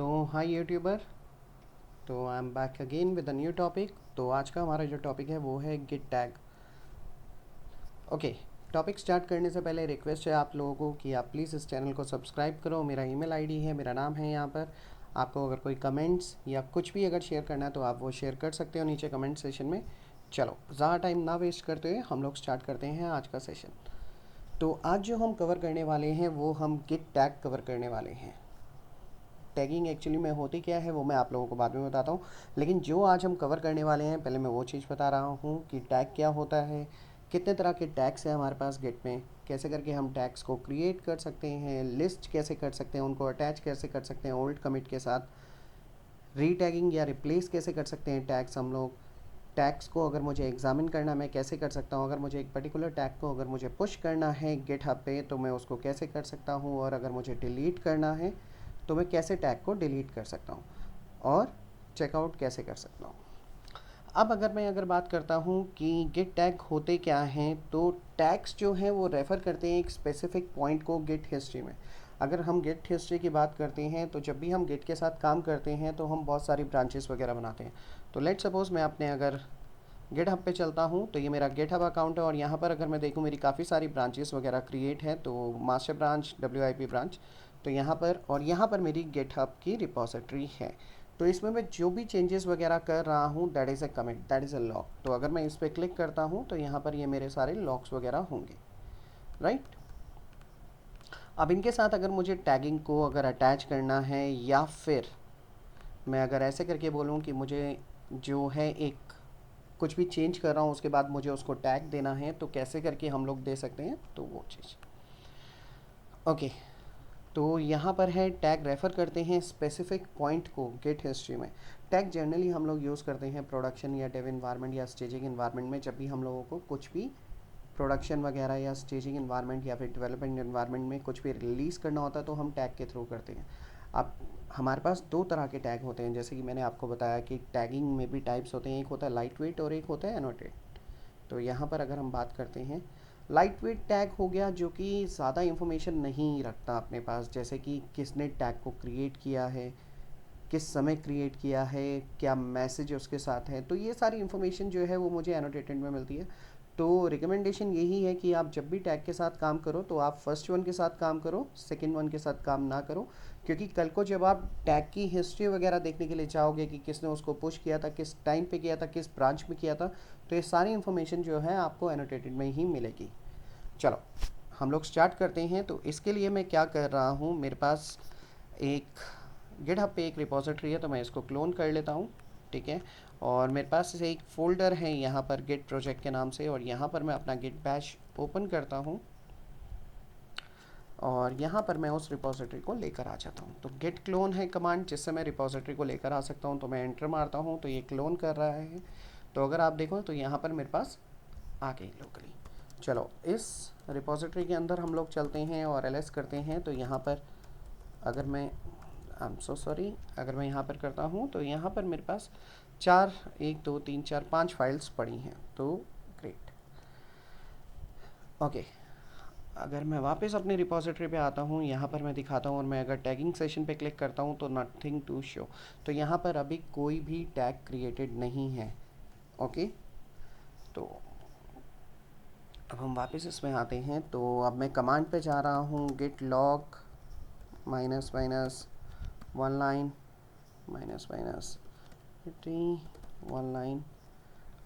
तो hi YouTuber. तो I am back again with a new topic. तो आज का हमारा जो टॉपिक है वो है git tag. Okay, topic start करने से पहले रिक्वेस्ट है आप लोगों को कि आप प्लीज़ इस चैनल को सब्सक्राइब करो। मेरा ईमेल आईडी है, मेरा नाम है यहाँ पर। आपको अगर कोई कमेंट्स या कुछ भी अगर शेयर करना है तो आप वो शेयर कर सकते हो नीचे कमेंट सेशन में। चलो ज़्यादा टाइम ना वेस्ट करते हुए हम लोग स्टार्ट करते हैं आज का सेशन। तो आज जो हम कवर करने वाले हैं वो हम गिट टैग कवर करने वाले हैं। टैगिंग एक्चुअली में होती क्या है वो मैं आप लोगों को बाद में बताता हूँ, लेकिन जो आज हम कवर करने वाले हैं पहले मैं वो चीज़ बता रहा हूँ कि टैग क्या होता है, कितने तरह के टैग्स हैं हमारे पास गिट में, कैसे करके हम टैग्स को क्रिएट कर सकते हैं, लिस्ट कैसे कर सकते हैं, उनको अटैच कैसे कर सकते हैं ओल्ड कमिट के साथ, रीटैगिंग या रिप्लेस कैसे कर सकते हैं टैग्स हम लोग, टैग्स को अगर मुझे एग्जामिन करना मैं कैसे कर सकता हूँ, अगर मुझे एक पर्टिकुलर टैग को अगर मुझे पुश करना है गिटहब पे तो मैं उसको कैसे कर सकता हूँ, और अगर मुझे डिलीट करना है तो मैं कैसे टैग को डिलीट कर सकता हूँ, और चेकआउट कैसे कर सकता हूँ। अब अगर बात करता हूँ कि गिट टैग होते क्या हैं, तो टैग्स जो हैं वो रेफ़र करते हैं एक स्पेसिफिक पॉइंट को गिट हिस्ट्री में। अगर हम गिट हिस्ट्री की बात करते हैं तो जब भी हम गिट के साथ काम करते हैं तो हम बहुत सारी ब्रांचेस वगैरह बनाते हैं। तो लेट सपोज़ मैं अपने अगर गिटहब पे चलता हूँ तो ये मेरा गिटहब अकाउंट है, और यहाँ पर अगर मैं देखूँ मेरी काफ़ी सारी ब्रांचेस वगैरह क्रिएट हैं। तो मास्टर ब्रांच, WIP ब्रांच, तो यहाँ पर और यहाँ पर मेरी गिटहब की रिपोजिटरी है। तो इसमें मैं जो भी चेंजेस वगैरह कर रहा हूँ that is a commit, that is a log. तो अगर मैं इस पर क्लिक करता हूँ तो यहाँ पर ये मेरे सारे लॉग्स वगैरह होंगे, राइट। अब इनके साथ अगर मुझे टैगिंग को अगर अटैच करना है, या फिर मैं अगर ऐसे करके बोलूँ कि मुझे जो है एक कुछ भी चेंज कर रहा हूँ उसके बाद मुझे उसको टैग देना है, तो कैसे करके हम लोग दे सकते हैं, तो वो चीज़। ओके, तो यहाँ पर है टैग रेफ़र करते हैं स्पेसिफिक पॉइंट को गिट हिस्ट्री में। टैग जनरली हम लोग यूज़ करते हैं प्रोडक्शन या डेव इन्वायरमेंट या स्टेजिंग इन्वायरमेंट में, जब भी हम लोगों को कुछ भी प्रोडक्शन वगैरह या स्टेजिंग इन्वायरमेंट या फिर डेवलपमेंट इन्वायरमेंट में कुछ भी रिलीज़ करना होता है तो हम टैग के थ्रू करते हैं। अब हमारे पास दो तरह के टैग होते हैं, जैसे कि मैंने आपको बताया कि टैगिंग में भी टाइप्स होते हैं, एक होता है लाइट वेट और एक होता है एनोटेट। तो यहाँ पर अगर हम बात करते हैं, लाइट वेट टैग हो गया जो कि ज़्यादा इन्फॉर्मेशन नहीं रखता अपने पास, जैसे कि किसने टैग को क्रिएट किया है, किस समय क्रिएट किया है, क्या मैसेज उसके साथ है, तो ये सारी इन्फॉर्मेशन जो है वो मुझे एनोटेटेड में मिलती है। तो रिकमेंडेशन यही है कि आप जब भी टैग के साथ काम करो तो आप फर्स्ट वन के साथ काम करो, सेकंड वन के साथ काम ना करो, क्योंकि कल को जब आप टैग की हिस्ट्री वगैरह देखने के लिए चाहोगे कि किसने उसको पुश किया था, किस टाइम पे किया था, किस ब्रांच में किया था, तो ये सारी इन्फॉर्मेशन जो है आपको एनोटेटेड में ही मिलेगी। चलो हम लोग स्टार्ट करते हैं। तो इसके लिए मैं क्या कर रहा हूँ, मेरे पास एक गिटहब पे एक रिपोजिटरी है, तो मैं इसको क्लोन कर लेता हूँ, ठीक है। और मेरे पास से एक फ़ोल्डर है यहाँ पर गिट प्रोजेक्ट के नाम से, और यहाँ पर मैं अपना गिट बैश ओपन करता हूँ, और यहाँ पर मैं उस रिपोजिटरी को लेकर आ जाता हूँ। तो गिट क्लोन है कमांड जिससे मैं रिपोजिटरी को लेकर आ सकता हूँ। तो मैं एंटर मारता हूँ तो ये क्लोन कर रहा है। तो अगर आप देखो तो यहाँ पर मेरे पास आ गई लोकली। चलो इस रिपोजिटरी के अंदर हम लोग चलते हैं और ls करते हैं। तो यहाँ पर अगर मैं आई एम सो सॉरी, अगर मैं यहाँ पर करता हूँ तो यहाँ पर मेरे पास 5 फाइल्स पड़ी हैं। तो ग्रेट। ओके, अगर मैं वापस अपने रिपोजिटरी पे आता हूँ, यहाँ पर मैं दिखाता हूँ, और मैं अगर टैगिंग सेशन पे क्लिक करता हूँ तो नथिंग टू शो, तो यहाँ पर अभी कोई भी टैग क्रिएटेड नहीं है। ओके, तो अब हम वापस इसमें आते हैं। तो अब मैं कमांड पे जा रहा हूँ, git log minus minus one line minus minus 1 line.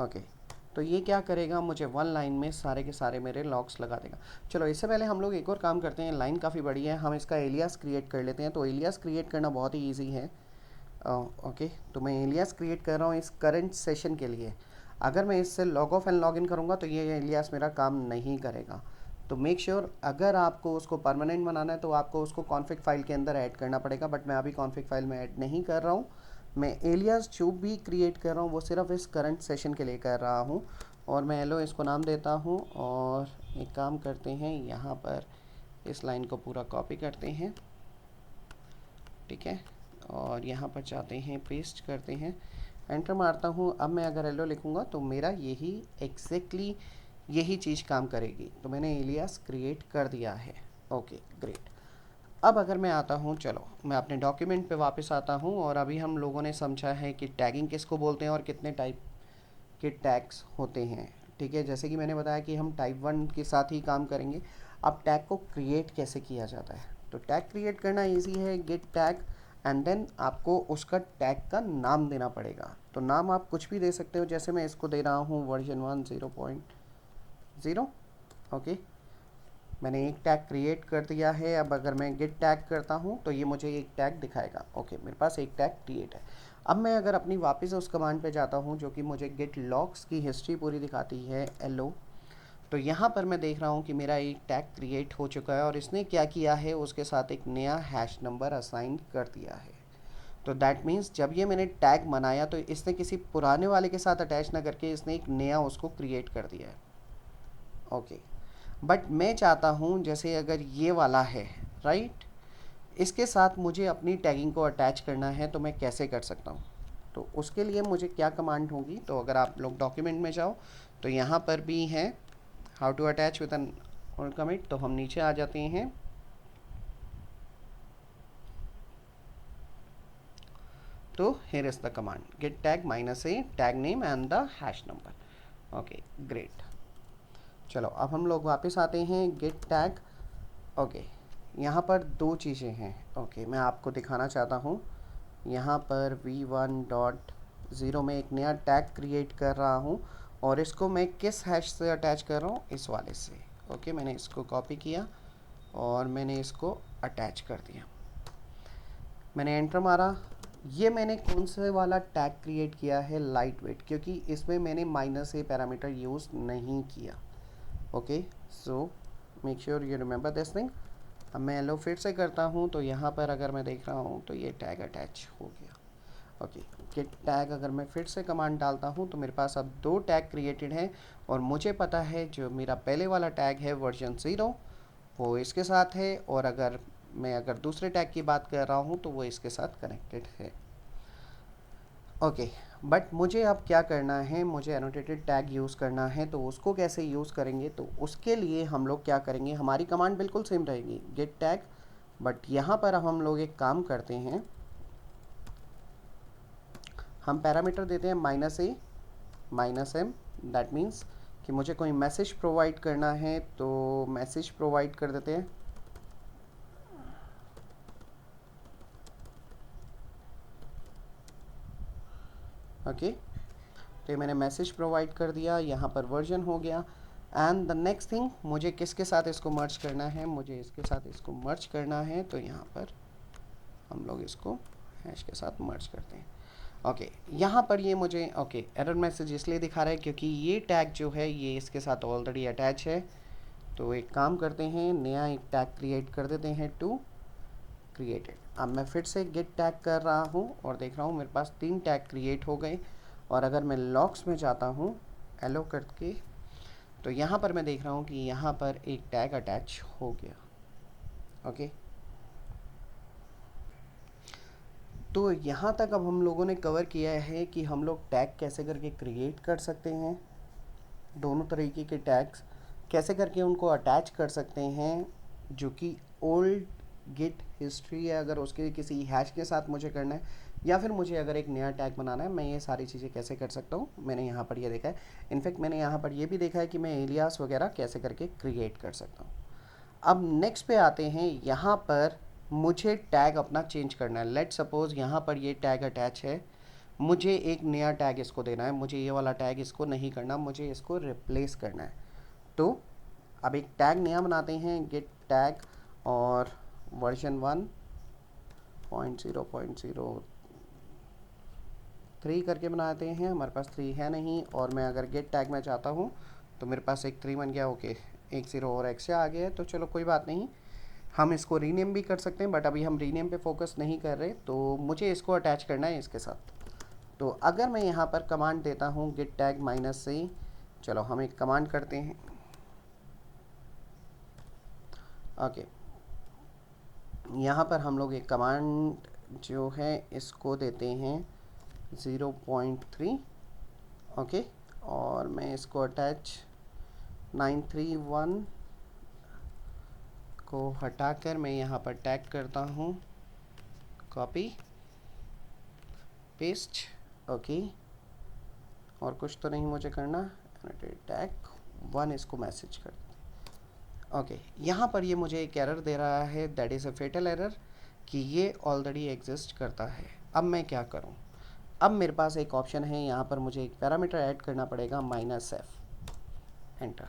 Okay, तो ये क्या करेगा, मुझे 1 लाइन में सारे के सारे मेरे लॉग्स लगा देगा। चलो इससे पहले हम लोग एक और काम करते हैं, लाइन काफ़ी बड़ी है, हम इसका एलियास क्रिएट कर लेते हैं। तो एलियास क्रिएट करना बहुत ही ईजी है। ओके, तो मैं एलियास क्रिएट कर रहा हूँ इस करंट सेशन के लिए। अगर मैं इससे log of and log in करूँगा तो ये एलियास मेरा काम नहीं करेगा। तो मेक श्योर अगर आपको उसको परमानेंट बनाना है तो आपको उसको कॉन्फ़िग फाइल के अंदर ऐड करना पड़ेगा, बट मैं अभी कॉन्फ़िग फाइल में ऐड नहीं कर रहा हूँ। मैं एलियास जो भी क्रिएट कर रहा हूँ वो सिर्फ इस करंट सेशन के लिए कर रहा हूँ, और मैं एलो इसको नाम देता हूँ। और एक काम करते हैं, यहाँ पर इस लाइन को पूरा कॉपी करते हैं, ठीक है, और यहाँ पर जाते हैं, पेस्ट करते हैं, एंटर मारता हूँ। अब मैं अगर एलो लिखूँगा तो मेरा यही एग्जैक्टली यही चीज़ काम करेगी। तो मैंने एलियास क्रिएट कर दिया है। Okay great. अब अगर मैं आता हूँ, चलो मैं अपने डॉक्यूमेंट पे वापस आता हूँ, और अभी हम लोगों ने समझा है कि टैगिंग किसको बोलते हैं और कितने टाइप के टैग्स होते हैं। ठीक है, जैसे कि मैंने बताया कि हम टाइप 1 के साथ ही काम करेंगे। अब टैग को क्रिएट कैसे किया जाता है, तो टैग क्रिएट करना इजी है, गेट टैग, एंड देन आपको उसका टैग का नाम देना पड़ेगा। तो नाम आप कुछ भी दे सकते हो, जैसे मैं इसको दे रहा हूँ वर्जन 1 0.0। ओके, मैंने एक टैग क्रिएट कर दिया है। अब अगर मैं गेट टैग करता हूँ तो ये मुझे एक टैग दिखाएगा। ओके, मेरे पास एक टैग क्रिएट है। अब मैं अगर अपनी वापस उस कमांड पे जाता हूँ जो कि मुझे गेट लॉग्स की हिस्ट्री पूरी दिखाती है, LO, तो यहाँ पर मैं देख रहा हूँ कि मेरा एक टैग क्रिएट हो चुका है और इसने क्या किया है, उसके साथ एक नया हैश नंबर असाइन कर दिया है। तो दैट मीन्स जब ये मैंने टैग बनाया तो इसने किसी पुराने वाले के साथ अटैच ना करके इसने एक नया उसको क्रिएट कर दिया है। ओके, बट मैं चाहता हूँ जैसे अगर ये वाला है, राइट, इसके साथ मुझे अपनी टैगिंग को अटैच करना है, तो मैं कैसे कर सकता हूँ? तो उसके लिए मुझे क्या कमांड होगी, तो अगर आप लोग डॉक्यूमेंट में जाओ तो यहाँ पर भी है how to attach with an old commit. तो हम नीचे आ जाते हैं, तो here is the command git tag -a tag name and the hash number. Okay, great. चलो अब हम लोग वापस आते हैं गेट टैग। ओके, यहाँ पर दो चीज़ें हैं। ओके, मैं आपको दिखाना चाहता हूँ। यहाँ पर v1.0 में एक नया टैग क्रिएट कर रहा हूँ और इसको मैं किस हैश से अटैच कर रहा हूँ, इस वाले से। ओके, मैंने इसको कॉपी किया और मैंने इसको अटैच कर दिया। मैंने एंटर मारा। ये मैंने कौन से वाला टैग क्रिएट किया है, लाइट वेट, क्योंकि इसमें मैंने -a पैरामीटर यूज़ नहीं किया। Okay, so make sure you remember this thing. अब मैं एलो फिर से करता हूँ तो यहाँ पर अगर मैं देख रहा हूँ तो ये टैग अटैच हो गया। ओके, गेट टैग अगर मैं फिर से कमांड डालता हूँ तो मेरे पास अब दो टैग क्रिएटेड हैं और मुझे पता है जो मेरा पहले वाला टैग है वर्जन 0 वो इसके साथ है, और अगर मैं दूसरे टैग की बात कर रहा हूँ तो वो इसके साथ कनेक्टेड है। ओके, बट मुझे अब क्या करना है, मुझे एनोटेटेड टैग यूज़ करना है। तो उसको कैसे यूज़ करेंगे, तो उसके लिए हम लोग क्या करेंगे, हमारी कमांड बिल्कुल सेम रहेगी गेट टैग, बट यहाँ पर अब हम लोग एक काम करते हैं, हम पैरामीटर देते हैं -a -m। दैट मीन्स कि मुझे कोई मैसेज प्रोवाइड करना है तो मैसेज प्रोवाइड कर देते हैं। ओके, तो ये मैंने मैसेज प्रोवाइड कर दिया, यहाँ पर वर्जन हो गया। एंड द नेक्स्ट थिंग, मुझे किसके साथ इसको मर्ज करना है, मुझे इसके साथ इसको मर्ज करना है। तो यहाँ पर हम लोग इसको हैश के साथ मर्ज करते हैं। ओके, यहाँ पर ये मुझे एरर मैसेज इसलिए दिखा रहा है क्योंकि ये टैग जो है ये इसके साथ ऑलरेडी अटैच है। तो एक काम करते हैं, नया एक टैग क्रिएट कर देते हैं, टू क्रिएटेड। अब मैं फिर से गेट टैग कर रहा हूँ और देख रहा हूँ मेरे पास 3 टैग क्रिएट हो गए। और अगर मैं लॉग्स में जाता हूँ एलो करके, तो यहाँ पर मैं देख रहा हूँ कि यहाँ पर एक टैग अटैच हो गया। ओके, तो यहाँ तक अब हम लोगों ने कवर किया है कि हम लोग टैग कैसे करके क्रिएट कर सकते हैं, दोनों तरीके के टैग्स कैसे करके उनको अटैच कर सकते हैं, जो कि ओल्ड गिट हिस्ट्री है अगर उसके किसी हैश के साथ मुझे करना है, या फिर मुझे अगर एक नया टैग बनाना है, मैं ये सारी चीज़ें कैसे कर सकता हूँ, मैंने यहाँ पर ये देखा है। इनफैक्ट मैंने यहाँ पर ये भी देखा है कि मैं एलियास वगैरह कैसे करके क्रिएट कर सकता हूँ। अब नेक्स्ट पे आते हैं, यहाँ पर मुझे टैग अपना चेंज करना है। लेट सपोज यहाँ पर ये टैग अटैच है, मुझे एक नया टैग इसको देना है, मुझे ये वाला टैग इसको नहीं करना, मुझे इसको रिप्लेस करना है। तो अब एक टैग नया बनाते हैं, गेट टैग, और वर्जन 1.0.03 करके बनाते हैं। हमारे पास 3 है नहीं, और मैं अगर गेट टैग में चाहता हूँ तो मेरे पास एक 3 बन गया। ओके, एक 0 और एक्स्ट्रा आ गया है, तो चलो कोई बात नहीं, हम इसको रीनेम भी कर सकते हैं, बट अभी हम रीनेम पे फोकस नहीं कर रहे। तो मुझे इसको अटैच करना है इसके साथ। तो अगर मैं यहाँ पर कमांड देता हूँ गेट टैग -a, चलो हम एक कमांड करते हैं। ओके, यहाँ पर हम लोग एक कमांड जो है इसको देते हैं 0.3। ओके, और मैं इसको अटैच 931 को हटाकर मैं यहाँ पर टैग करता हूँ, कॉपी पेस्ट, ओके। और कुछ तो नहीं मुझे करना, टैग 1 इसको मैसेज कर दें, ओके। यहाँ पर ये मुझे एक एरर दे रहा है, that is a fatal error, कि ये ऑलरेडी एग्जिस्ट करता है। अब मैं क्या करूँ? अब मेरे पास एक ऑप्शन है, यहाँ पर मुझे एक पैरामीटर ऐड करना पड़ेगा, -f, एंटर।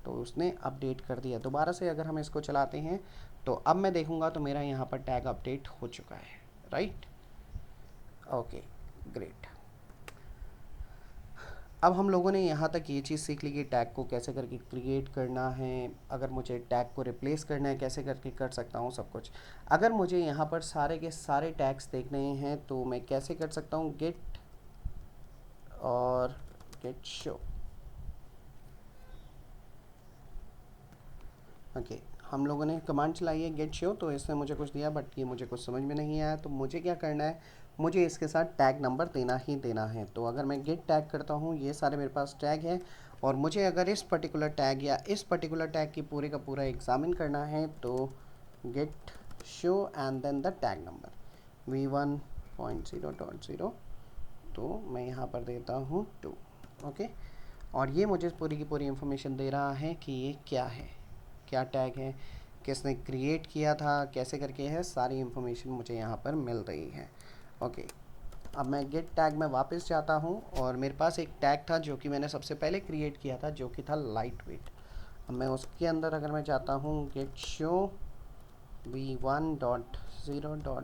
तो उसने अपडेट कर दिया। दोबारा से अगर हम इसको चलाते हैं तो अब मैं देखूंगा तो मेरा यहाँ पर टैग अपडेट हो चुका है, राइट, ओके, ग्रेट। अब हम लोगों ने यहाँ तक ये चीज़ सीख ली कि टैग को कैसे करके क्रिएट करना है, अगर मुझे टैग को रिप्लेस करना है कैसे करके कर सकता हूँ, सब कुछ। अगर मुझे यहाँ पर सारे के सारे टैग्स देखने हैं तो मैं कैसे कर सकता हूँ, गेट और गेट शो, ओके। हम लोगों ने कमांड चलाई है गेट शो, तो इसने मुझे कुछ दिया बट ये मुझे कुछ समझ में नहीं आया। तो मुझे क्या करना है, मुझे इसके साथ टैग नंबर देना ही देना है। तो अगर मैं गेट टैग करता हूँ, ये सारे मेरे पास टैग है, और मुझे अगर इस पर्टिकुलर टैग या इस पर्टिकुलर टैग की पूरे का पूरा एग्जामिन करना है तो git show and then the tag number v1.0.0, तो मैं यहाँ पर देता हूँ 2, ओके। और ये मुझे पूरी की पूरी इंफॉर्मेशन दे रहा है कि ये क्या है, क्या टैग है, किसने क्रिएट किया था, कैसे करके है, सारी इन्फॉर्मेशन मुझे यहाँ पर मिल रही है, ओके। अब मैं गेट टैग में वापस जाता हूँ और मेरे पास एक टैग था जो कि मैंने सबसे पहले क्रिएट किया था, जो कि था लाइट वेट। अब मैं उसके अंदर अगर मैं जाता हूँ गेट शो v1.0.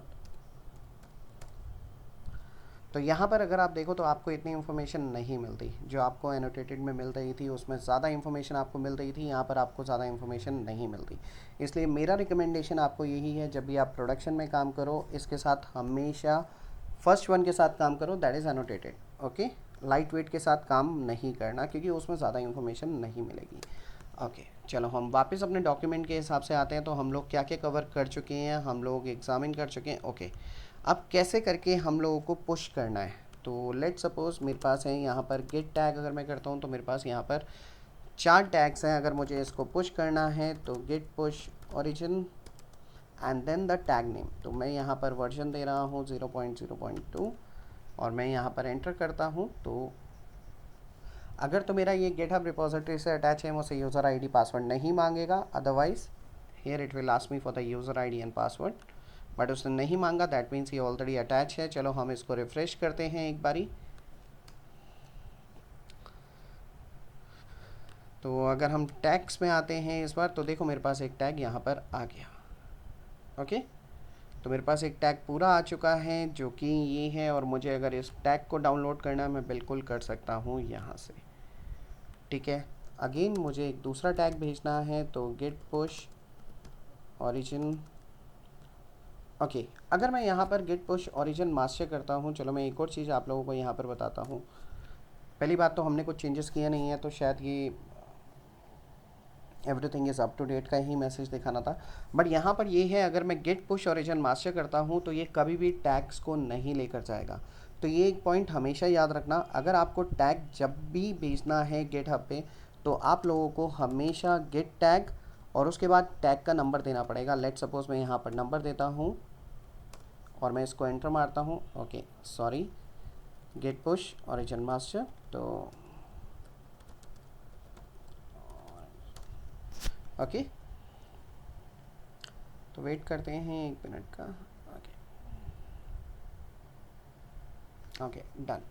तो यहाँ पर अगर आप देखो तो आपको इतनी इन्फॉर्मेशन नहीं मिलती, जो आपको एनोटेटेड में मिल रही थी उसमें ज़्यादा इन्फॉर्मेशन आपको मिल रही थी, यहाँ पर आपको ज़्यादा इन्फॉर्मेशन नहीं मिलती। इसलिए मेरा रिकमेंडेशन आपको यही है, जब भी आप प्रोडक्शन में काम करो इसके साथ हमेशा फर्स्ट वन के साथ काम करो, that is annotated, okay. Light weight के साथ काम नहीं करना क्योंकि उसमें ज़्यादा इन्फॉर्मेशन नहीं मिलेगी, ओके। चलो हम वापस अपने डॉक्यूमेंट के हिसाब से आते हैं। तो हम लोग क्या क्या कवर कर चुके हैं, हम लोग एग्जामिन कर चुके हैं, ओके। अब कैसे करके हम लोगों को पुश करना है, तो लेट सपोज मेरे पास है यहाँ पर गेट टैग, अगर मैं करता हूँ तो मेरे पास यहाँ पर 4 टैग्स हैं। अगर मुझे इसको पुश करना है तो git push origin and then the tag name, तो मैं यहाँ पर वर्जन दे रहा हूँ 0.0.2 और मैं यहाँ पर एंटर करता हूँ। तो अगर तो मेरा ये गिटहब रिपोजिटरी से अटैच है, मुझसे यूज़र आईडी पासवर्ड नहीं मांगेगा, otherwise here it will ask me for the user ID and password, but उसने नहीं मांगा, दैट मीन्स ये ऑलरेडी अटैच है। चलो हम इसको रिफ्रेश करते हैं एक बारी। तो अगर हम टैग्स में आते हैं इस बार, तो देखो मेरे पास एक टैग यहाँ पर आ गया, ओके। तो मेरे पास एक टैग पूरा आ चुका है जो कि ये है, और मुझे अगर इस टैग को डाउनलोड करना है मैं बिल्कुल कर सकता हूँ यहाँ से, ठीक है। अगेन मुझे एक दूसरा टैग भेजना है, तो गेट पुश ओरिजिन, ओके। अगर मैं यहाँ पर गेट पुश ओरिजिन मास्टर करता हूँ, चलो मैं एक और चीज़ आप लोगों को यहाँ पर बताता हूँ। पहली बात तो हमने कुछ चेंजेस किए नहीं है, तो शायद ये everything is up to date का ही मैसेज दिखाना था, बट यहाँ पर ये है, अगर मैं गेट पुश ओरिजिन मास्टर करता हूँ तो ये कभी भी टैग्स को नहीं लेकर जाएगा। तो ये एक पॉइंट हमेशा याद रखना, अगर आपको टैग जब भी भेजना है गिटहब पे तो आप लोगों को हमेशा गेट टैग और उसके बाद टैग का नंबर देना पड़ेगा। लेट सपोज मैं यहाँ पर नंबर देता हूँ और मैं इसको एंटर मारता हूँ, okay sorry, git push origin master, तो ओके। तो वेट करते हैं 1 मिनट का, ओके डन।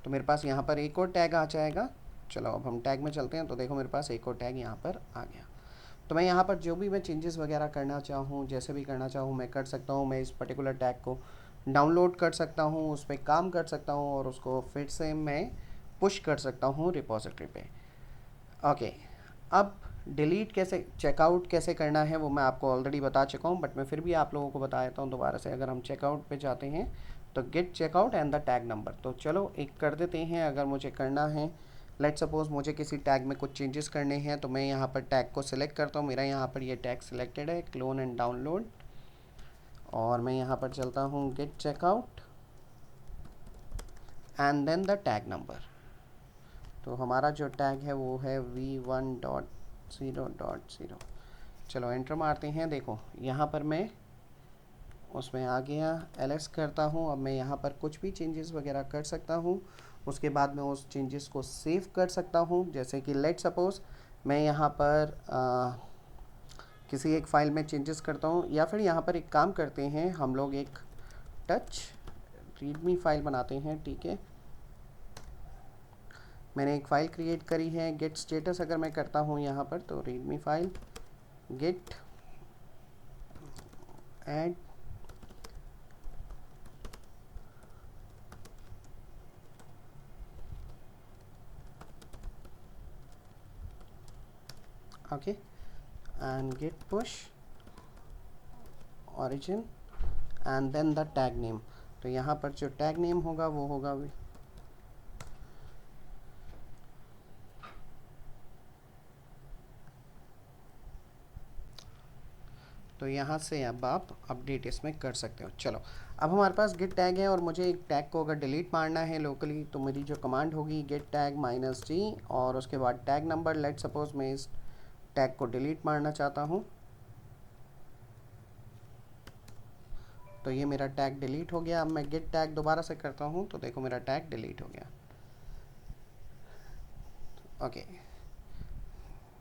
तो मेरे पास यहाँ पर एक और टैग आ जाएगा। चलो अब हम टैग में चलते हैं, तो देखो मेरे पास एक और टैग यहाँ पर आ गया। तो मैं यहाँ पर जो भी मैं चेंजेस वगैरह करना चाहूँ, जैसे भी करना चाहूँ मैं कर सकता हूँ। मैं इस पर्टिकुलर टैग को डाउनलोड कर सकता हूँ, उस पर काम कर सकता हूँ और उसको फिर से मैं पुश कर सकता हूँ रिपोजिटरी पे, ओके। अब डिलीट कैसे, चेकआउट कैसे करना है वो मैं आपको ऑलरेडी बता चुका हूँ, बट मैं फिर भी आप लोगों को बता देता हूँ दोबारा से। अगर हम चेकआउट पे जाते हैं तो git checkout and the tag number, तो चलो एक कर देते हैं। अगर मुझे करना है, लेट सपोज मुझे किसी टैग में कुछ चेंजेस करने हैं, तो मैं यहाँ पर टैग को सिलेक्ट करता हूँ। मेरा यहाँ पर ये टैग सिलेक्टेड है, क्लोन एंड डाउनलोड, और मैं यहाँ पर चलता हूँ git checkout and then the tag number. तो हमारा जो टैग है वो है v1.0.0। चलो एंटर मारते हैं। देखो यहाँ पर मैं उसमें आ गया, ls करता हूँ। अब मैं यहाँ पर कुछ भी चेंजेस वगैरह कर सकता हूँ। उसके बाद मैं उस चेंजेस को सेव कर सकता हूँ। जैसे कि लेट सपोज मैं यहाँ पर किसी एक फ़ाइल में चेंजेस करता हूँ, या फिर यहाँ पर एक काम करते हैं हम लोग, एक टच रीडमी फ़ाइल बनाते हैं। ठीक है, मैंने एक फ़ाइल क्रिएट करी है। गेट स्टेटस अगर मैं करता हूँ यहाँ पर, तो readme file git add okay and git push origin and then the tag name. तो यहाँ पर जो टैग नेम होगा वो होगा, तो यहाँ से अब आप अपडेट इसमें कर सकते हो। चलो अब हमारे पास गिट टैग है, और मुझे एक टैग को अगर डिलीट मारना है लोकली, तो मेरी जो कमांड होगी गिट टैग -g, और उसके बाद टैग नंबर। लेट सपोज मैं इस टैग को डिलीट मारना चाहता हूँ, तो ये मेरा टैग डिलीट हो गया। अब मैं गिट टैग दोबारा से करता हूँ, तो देखो मेरा टैग डिलीट हो गया। ओके